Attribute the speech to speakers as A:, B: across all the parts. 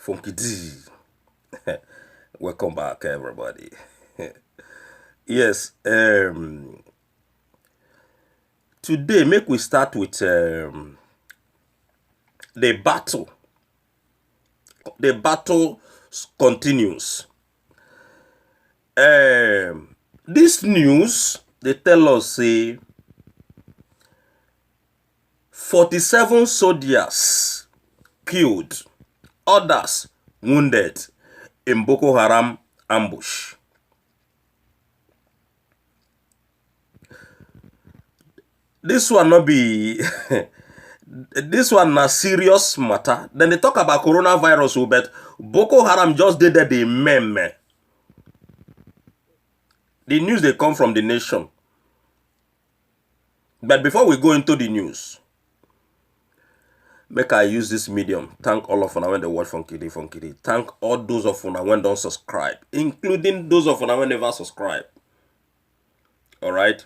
A: Funky D. Welcome back, everybody. Yes, today make we start with the battle. The battle continues. This news, they tell us, say, 47 soldiers killed, others wounded in Boko Haram ambush. This one not be this one a serious matter. Then they talk about coronavirus, but Boko Haram just did that the meme. The news they come from the nation. But before we go into the news, make I use this medium. Thank all of you when they watch Funky D. Thank all those of you when don't subscribe, including those of you when never subscribe. All right.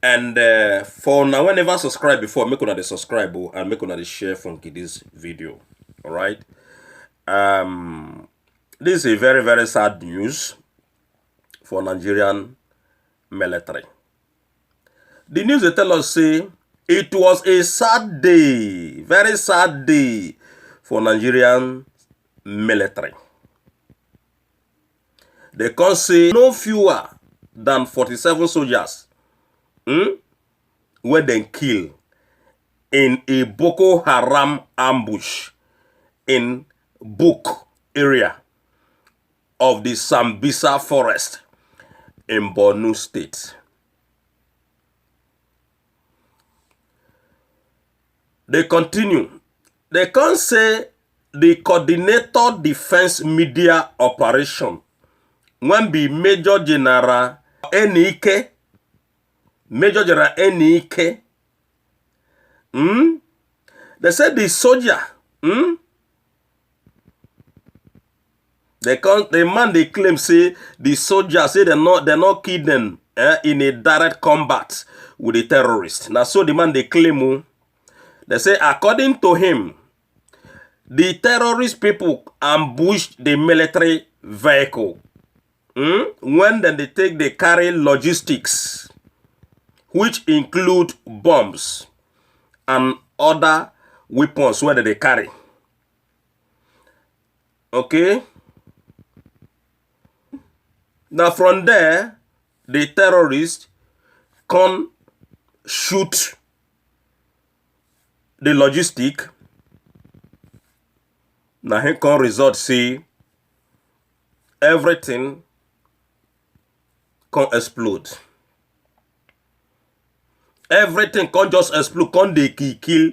A: And for now, when never subscribe before, make una the subscribe and make una the share Funky this video. All right. This is a very, very sad news for Nigerian military. The news they tell us say it was a sad day, very sad day for Nigerian military. They can say no fewer than 47 soldiers were then killed in a Boko Haram ambush in Buk area of the Sambisa forest in Borno State. They continue. They can say the coordinator defense media operation when be Major General Enike. Major General Enike. They said the soldier. The man they claim say the soldier say they're not kill them in a direct combat with the terrorists. Now so the man they claim. They say, according to him, the terrorist people ambushed the military vehicle. When then they carry logistics, which include bombs and other weapons where they carry. Okay? Now from there, the terrorists can shoot the logistic. Now he can result see everything can explode. Everything can just explode. Can they kill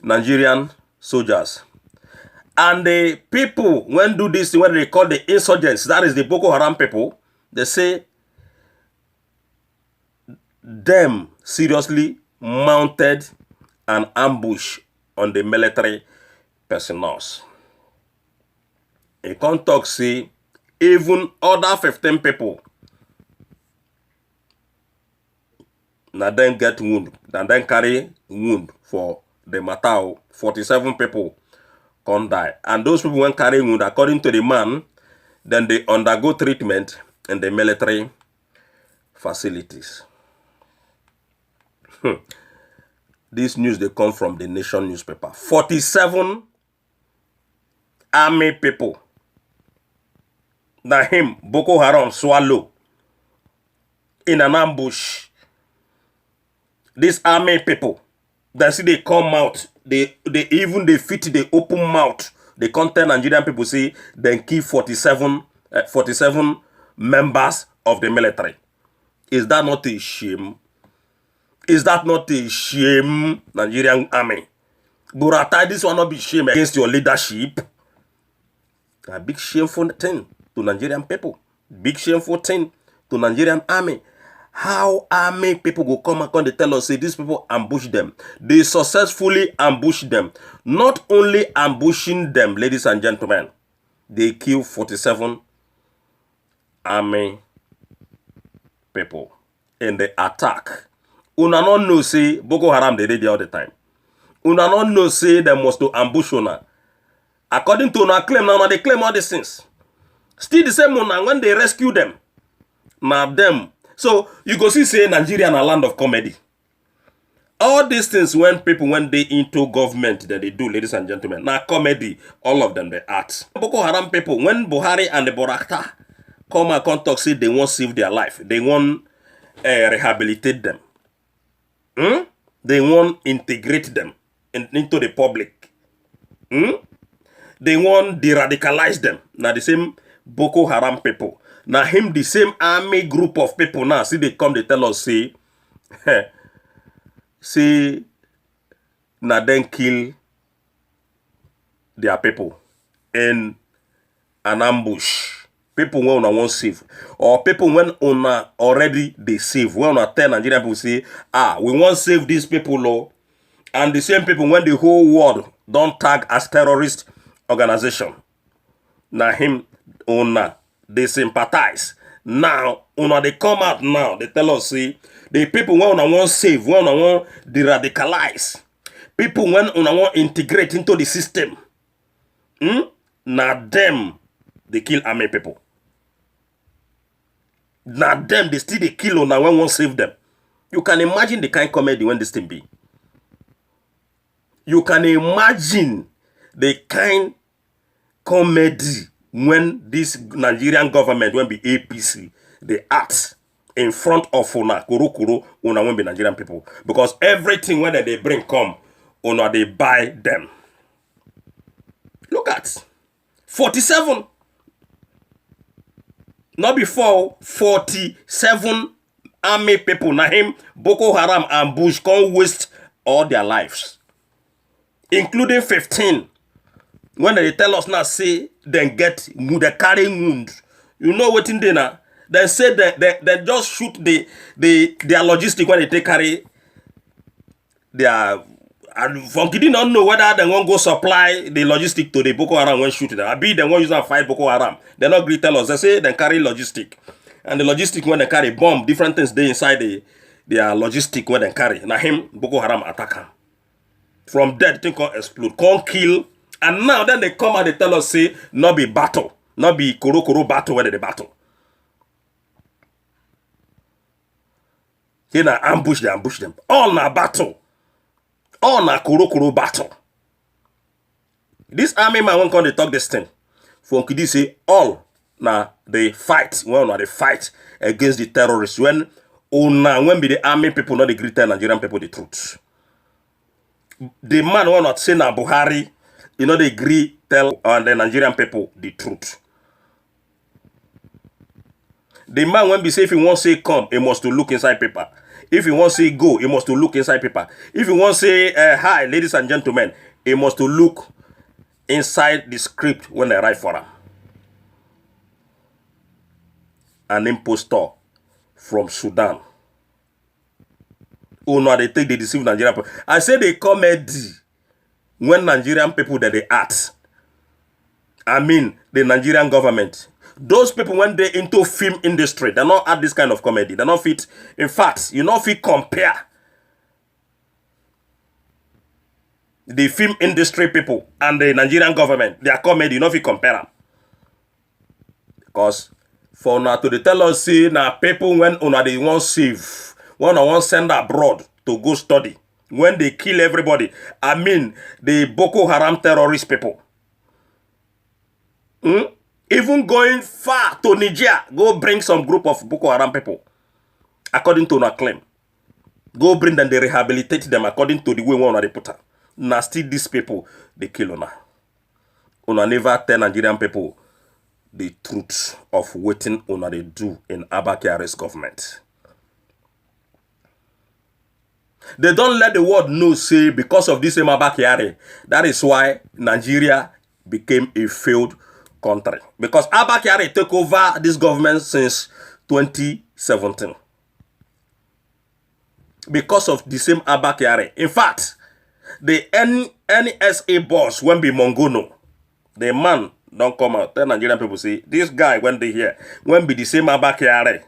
A: Nigerian soldiers? And the people when do this when they call the insurgents, that is the Boko Haram people, they say them seriously mounted an ambush on the military personnel. A contact say even other 15 people now then get wound and then carry wound for the matter. 47 people can die. And those people when carry wound, according to the man, then they undergo treatment in the military facilities. This news they come from the Nation newspaper. 47 army people. That him Boko Haram swallow in an ambush. These army people, they see they come out. They fit the open mouth. The content Nigerian people say then kill 47 members of the military. Is that not a shame? Is that not a shame, Nigerian army? Buratai, this will not be shame against your leadership. A big shameful thing to Nigerian people. Big shameful thing to Nigerian army. How army people go come and they tell us, say these people ambush them. They successfully ambush them. Not only ambushing them, ladies and gentlemen, they kill 47 army people in the attack. Una not know say Boko Haram they did it all the time. Una not know say they must to ambush una. According to our claim, now they claim all these things. Still the same one, when they rescue them, now them. So you go see say Nigeria na land of comedy. All these things when people when they into government that they do, ladies and gentlemen, now comedy, all of them they act. Boko Haram people, when Buhari and the Borakta come and talk, say they want save their life, they want rehabilitate them. They want integrate them into the public. They want de-radicalize them. Now the same Boko Haram people. Now him the same army group of people now. See they come, they tell us say, say, now then kill their people in an ambush. People when una want save, or people when una already they save. When una tell Nigerian people say, we want save these people, law, and the same people when the whole world don't tag as terrorist organization. Now him una they sympathize. Now una they come out now. They tell us say the people when una want save, when una want de-radicalize, people when una want integrate into the system. Now them they kill army people. Now them they still they kill on when one save them. You can imagine the kind of comedy when this thing be. You can imagine the kind comedy when this Nigerian government when be APC they act in front of una kuro una when be Nigerian people, because everything when they bring come una they buy them. Look at 47. Not before 47 army people, na him Boko Haram and Bush can't waste all their lives, including 15. When they tell us now, say then get the carrying wound. You know what in there now? They say that they just shoot their logistic when they take carry their. And Funky did not know whether they won't go supply the logistic to the Boko Haram when shoot them. I be they won't use and fight Boko Haram. They not agree tell us. They say they carry logistic. And the logistic when they carry bomb, different things they inside their logistic when they carry. Now him, Boko Haram attack him. From dead, thing can explode, can kill. And now then they come and they tell us say, not be battle. Not be kuro battle where they battle. They na ambush them. All na battle. All na kuro battle. This army man won't come to talk this thing. Funky D say all na they fight. Well, na they fight against the terrorists. When be the army people not the great Nigerian people the truth. The man will not say na Buhari, you know they agree tell the Nigerian people the truth. The man when be say if he won't say come, he must to look inside paper. If he wants to say go, he must to look inside paper. If he wants to say hi, ladies and gentlemen, he must to look inside the script when they write for him. An impostor from Sudan. Oh no, they take they deceive Nigerian people. I say they comedy when Nigerian people that they act. I mean the Nigerian government. Those people when they into film industry, they're not at this kind of comedy. They're not fit. In fact, you not fit compare the film industry people and the Nigerian government. Their comedy, you not fit compare them. Because for now to tell us see now people when una they want save, when I want send abroad to go study, when they kill everybody. I mean the Boko Haram terrorist people. Even going far to Niger, go bring some group of Boko Haram people, according to our claim. Go bring them, they rehabilitate them according to the way one they put. Now still these people, they kill una. Una never tell Nigerian people the truth of what una they do in Abba Kyare's government. They don't let the world know, say, because of this Abba Kyare, that is why Nigeria became a failed country. Because Abba Kyare took over this government since 2017. Because of the same Abba Kyare. In fact, the NSA boss, when be Mongono, the man don't come out. Tell Nigerian people say, this guy, when they hear, when be the same Abba Kyare,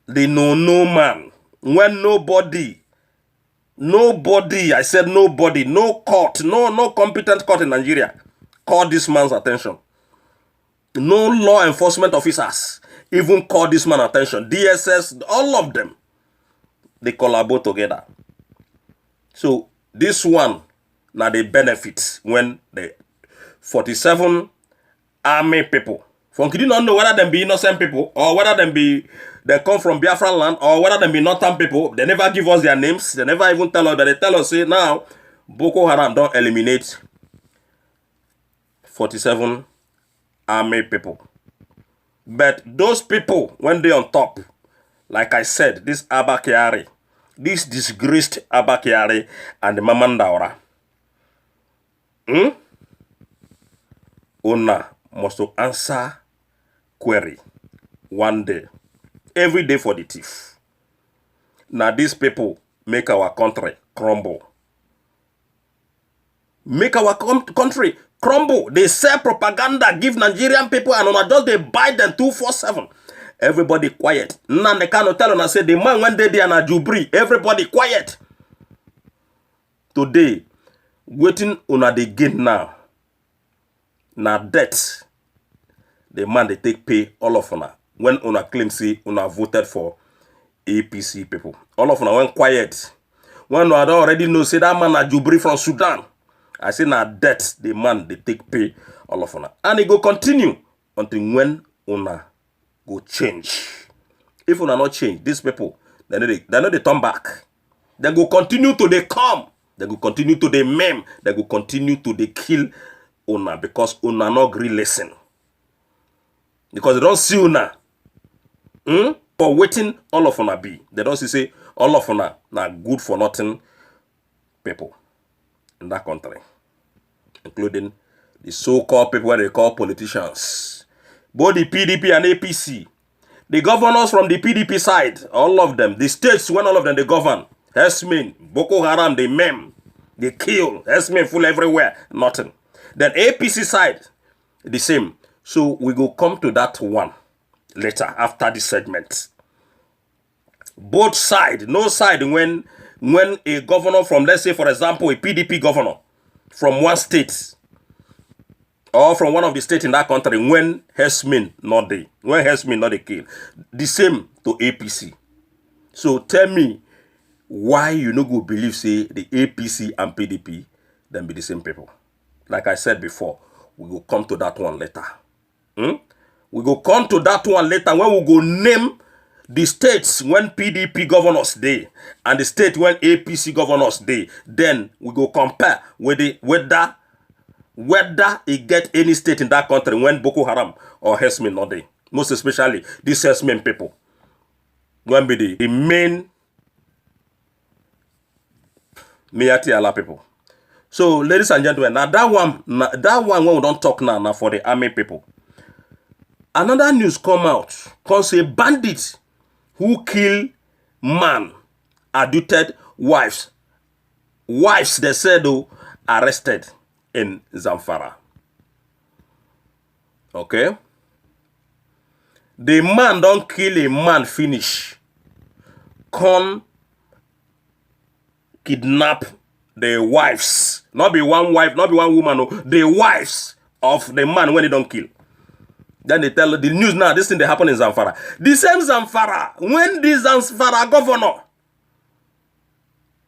A: the no man, when nobody, I said nobody, no court, no competent court in Nigeria call this man's attention. No law enforcement officers even call this man attention. DSS, all of them, they collaborate together. So this one, now they benefit when the 47 army people, from you don't know whether them be innocent people or whether they come from Biafra land or whether them be northern people. They never give us their names. They never even tell us, but they tell us, say now, Boko Haram don't eliminate 47 army people. But those people, when they on top, like I said, this Abba Kyari, this disgraced Abba Kyari and the Mamandaura, Una must answer query one day, every day for the thief. Now these people make our country crumble. Make our country crumble. They sell propaganda, give Nigerian people, and on just they buy them 247. Everybody quiet. None they cannot tell and say the man when they there na Jubri. Everybody quiet. Today, waiting on the gain now. Na debt. The man they take pay all of una. When una claim say una voted for APC people. All of una went quiet. When una already know say that man na Jubri from Sudan. I say na debt the man they take pay all of una. And it go continue until when una go change. If una not change, these people, they know they turn back. They go continue to they come. They go continue to they meme. They go continue to they kill una because una not agree listen. Because they don't see una. For waiting all of una be. They don't see say all of una na good for nothing people in that country, including the so-called people where they call politicians, both the PDP and APC, the governors from the PDP side, all of them, the states when all of them they govern, Hesmin, Boko Haram, they mem, they kill, Hesmin full everywhere, nothing. Then APC side, the same. So we go come to that one later after this segment. Both side, no side when a governor from, let's say, for example, a PDP governor from one state or from one of the states in that country, when Hesmin not they kill. The same to APC. So tell me why you no go believe, say, the APC and PDP then be the same people. Like I said before, we will come to that one later. We go come to that one later when we go name the states when PDP governors day and the state when APC governors day. Then we go compare with the whether it get any state in that country when Boko Haram or Hesmin not day. Most especially these Hesmin people. When be the main Miati Allah people. So ladies and gentlemen, now that one when we don't talk now for the army people. Another news come out, cause a bandit who kill man, adulterated wives. Wives, they said, though, arrested in Zamfara. Okay? The man don't kill a man finish. Come kidnap the wives. Not be one wife, not be one woman, no. The wives of the man when they don't kill. Then they tell the news now, this thing that happened in Zamfara. The same Zamfara, when this Zamfara governor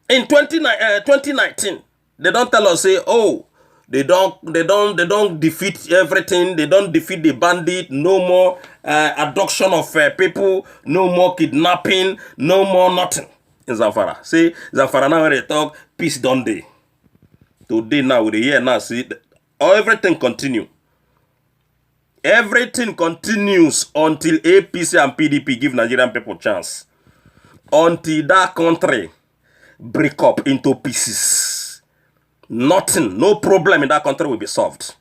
A: in 2019, they don't tell us, say, oh, they don't defeat everything, they don't defeat the bandit, no more abduction of people, no more kidnapping, no more nothing in Zamfara. See, Zamfara now when they talk, peace done day. Today now, with the year now, see, everything continue. Everything continues until APC and PDP give Nigerian people chance. Until that country break up into pieces. Nothing, no problem in that country will be solved.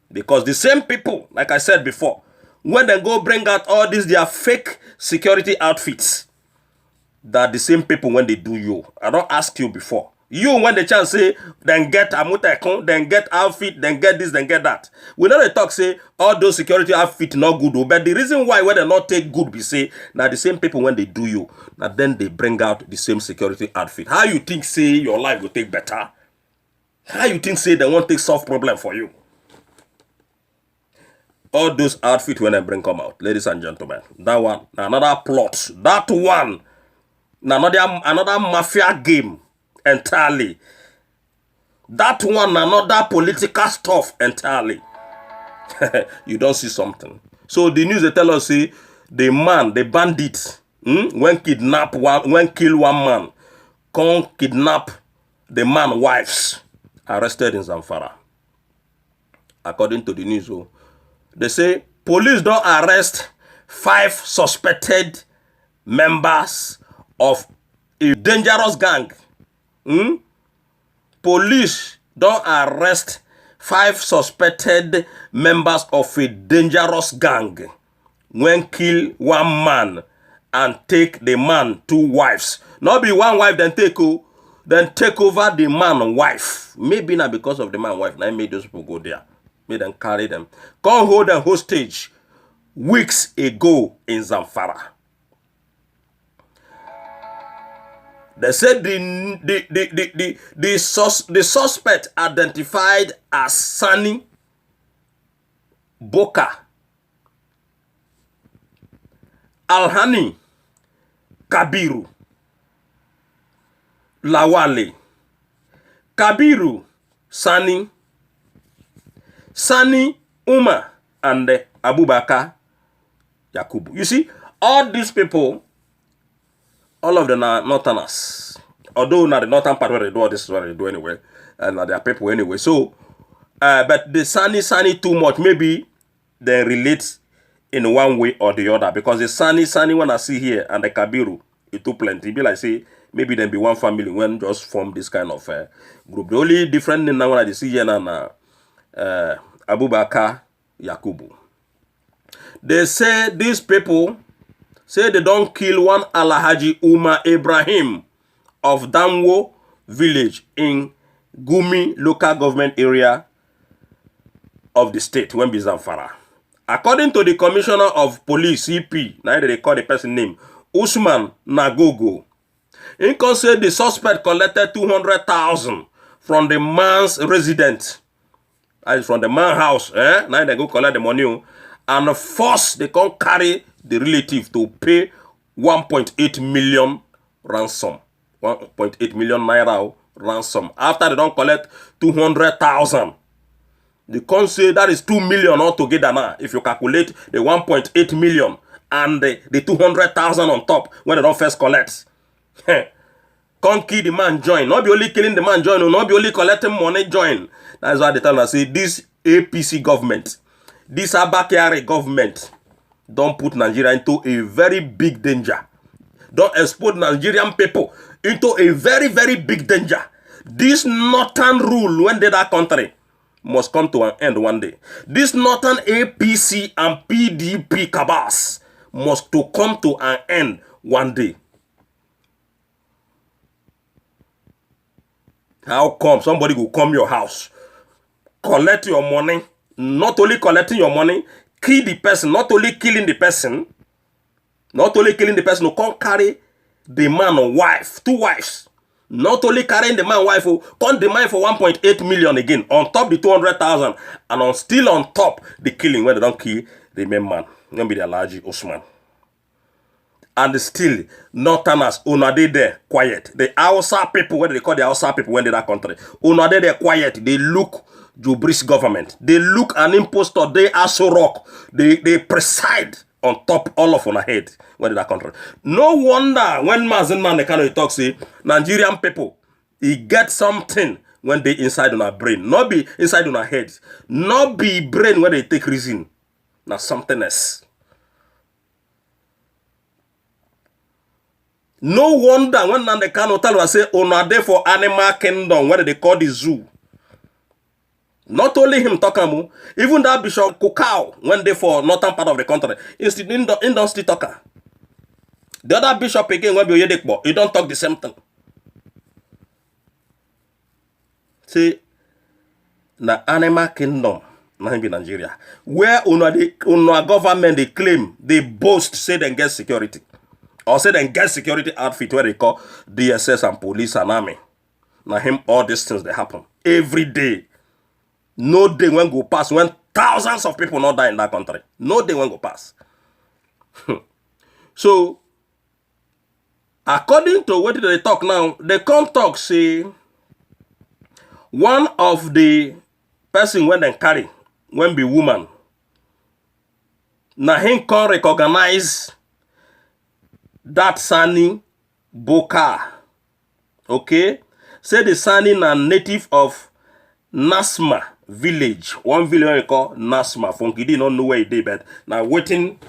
A: Because the same people, like I said before, when they go bring out all these their fake security outfits, that the same people when they do you. I don't ask you before. You, when the chance say, then get Amutekon, then get outfit, then get this, then get that. We know they talk say, all those security outfit not good. But the reason why when they not take good, we say, now the same people when they do you, now then they bring out the same security outfit. How you think say your life will take better? How you think say they won't take solve problem for you? All those outfits when I bring come out, ladies and gentlemen. That one, another plot. That one, another mafia game entirely. That one, another political stuff entirely. You don't see something. So the news they tell us, see, the man, the bandit, when kill one man, come kidnap the man wives, arrested in Zamfara. According to the news, they say police don't arrest 5 suspected members of a dangerous gang. Police don't arrest 5 suspected members of a dangerous gang when kill one man and take the man 2 wives. Not be one wife then take over the man wife. Maybe not because of the man wife. Now made those people go there. Made them carry them. Come hold them hostage weeks ago in Zamfara. They said the suspect identified as Sani Boka Alhani Kabiru Lawale Kabiru Sani Umar and Abubakar Yakubu. You see, all these people, all of them are northerners. Although not the northern part where they do all this is what they do anyway. And they are people anyway. So, but the Sani too much, maybe they relate in one way or the other. Because the Sani when I see here and the Kabiru, it too plenty. It be like say, maybe then be one family when just form this kind of group. The only different name now when I see here now, Abubakar Yakubu. They say these people say they don't kill one Alhaji Umar Ibrahim of Damwo village in Gumi local government area of the state, when be Zamfara. According to the commissioner of police, CP, now they call the person name, Usman Nagogo, he can say the suspect collected 200,000 from the man's residence, from the man's house. Now they go collect the money and force they can carry the relative to pay 1.8 million ransom. 1.8 million naira ransom. After they don't collect 200,000. They can say that is 2 million altogether now. If you calculate the 1.8 million and the 200,000 on top when they don't first collect. Can't kill the man join. Not be only killing the man join, not be only collecting money join. That's why they tell us, say this APC government, this Abakari government, don't put Nigeria into a very big danger. Don't expose Nigerian people into a very, very big danger. This northern rule when they that country must come to an end one day. This northern APC and PDP cabals must to come to an end one day. How come somebody will come your house, collect your money, not only collecting your money, kill the person, not only killing the person, who can't carry the man wife, 2 wives. Not only carrying the man wife, who can't demand for 1.8 million again, on top the 200,000, and on still on top the killing when they don't kill the main man. Gonna be the Alhaji Usman. And still, northerners, una they there quiet. The Hausa people, what they call the Hausa people when they that country, una they there quiet. They look Jubri's government. They look an impostor. They also rock. They preside on top all of on head when they that country. No wonder when Mazen Man the kind of talk say Nigerian people, he get something when they inside on our brain, not be inside on our head, not be brain when they take reason. Now something else. No wonder when Nandekano tell us say on there for animal kingdom, what they call the zoo. Not only him talking, even that Bishop Kukau when they for northern part of the country, in don't still talking. The other bishop again when be Yedekbo, he don't talk the same thing. See, the animal kingdom, not in Nigeria, where una government they claim, they boast, say they get security. Or say they get security outfit where they call DSS and police and army. Now him all these things they happen every day. No day when go past when thousands of people not die in that country. No day won't go pass. So, according to what they talk now, they come talk say one of the person when they carry, when be woman, na him can recognize that Sani Boka. Okay? Say the Sani na native of Nasma village. One village we call Nasma. Funky did not know where he did, but now waiting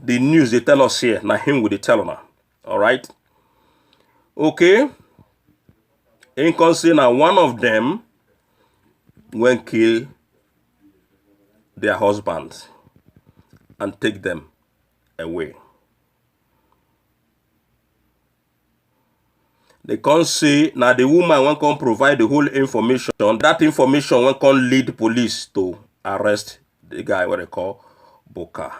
A: the news they tell us here. Now him with the tell now. Alright? Okay? In can say now one of them went kill their husbands and take them away. They can't say now the woman won't come provide the whole information. That information won't come lead police to arrest the guy what they call Boka.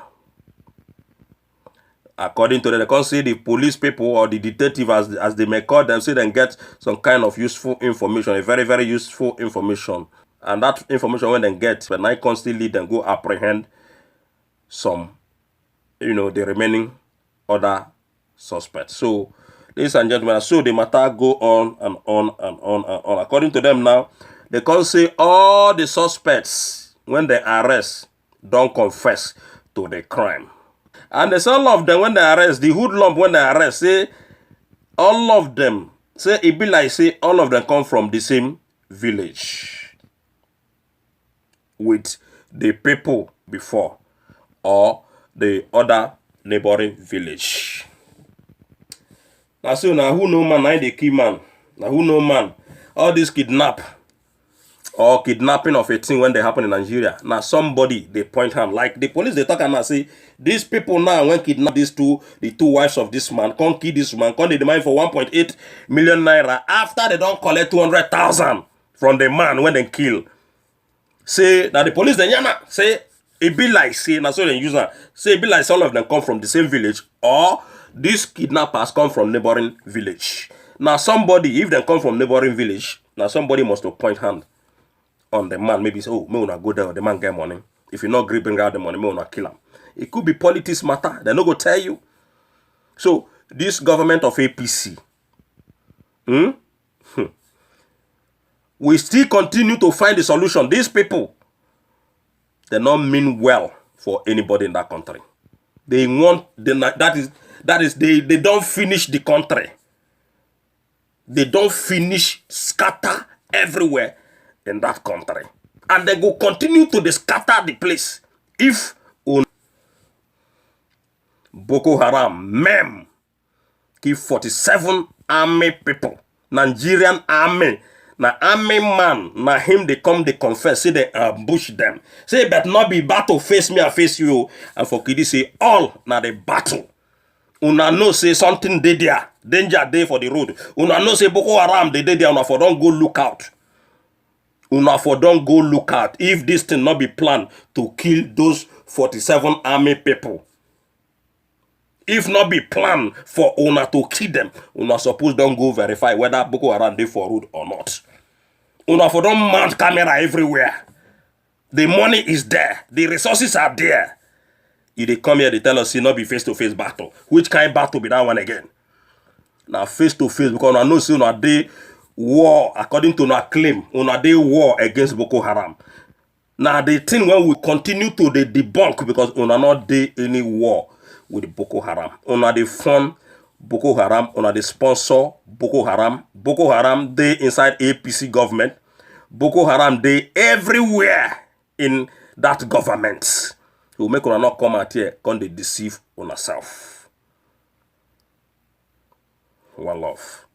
A: According to them, they can't say the police people or the detective as they may call them, say they get some kind of useful information, a very, very useful information. And that information when they get, when I constantly lead them go apprehend some, the remaining other suspects. So, ladies and gentlemen, so the matter go on and on and on and on. According to them now, they can say all the suspects, when they arrest, don't confess to the crime. And they say all of them, when they arrest, the hoodlum, when they arrest, say all of them, say it be like, say all of them come from the same village with the people before or the other neighboring village. Now, so now who know man, now the key man. Now who know man, all this kidnap or kidnapping of a thing when they happen in Nigeria. Now somebody they point hand. Like the police they talk and now say, these people now when kidnap the two wives of this man, can't kill this man, can't they demand for 1.8 million naira after they don't collect 200,000 from the man when they kill. Say that the police they yana say it be like say now so they use that. Say it be like all of them come from the same village or these kidnappers come from neighboring village. Now somebody, if they come from neighboring village, now somebody must point hand on the man. Maybe say, oh, me wanna go there, the man get money. If you not agree bring out the money, me wanna kill him. It could be politics matter. They're not gonna tell you. So this government of APC, we still continue to find the solution. These people, they not mean well for anybody in that country. They want that is they don't finish the country. They don't finish scatter everywhere in that country. And they go continue to scatter the place. If Boko Haram, MEM, give 47 army people, Nigerian army, na army man, na him they come, they confess, say they ambush them. Say, but not be battle, face me, I face you. And for Kidi say, all na the battle. Una know say something dey there, danger day for the road. Una know say Boko Haram they dey there, una for don't go look out. Una for don't go look out. If this thing not be planned to kill those 47 army people. If not be planned for una to kill them, una suppose don't go verify whether Boko Haram dey for road or not. Una for don't mount camera everywhere. The money is there. The resources are there. If they come here, they tell us, see, not be face-to-face battle. Which kind of battle be that one again? Now, face-to-face, because I know, see, una dey war, according to our claim, una dey war against Boko Haram. Now, the thing when we continue to the debunk, because una not dey any war with Boko Haram. Una dey fund Boko Haram, una dey sponsor Boko Haram. Boko Haram dey inside APC government. Boko Haram dey everywhere in that government. You make una not come out here, come they deceive on yourself. One love.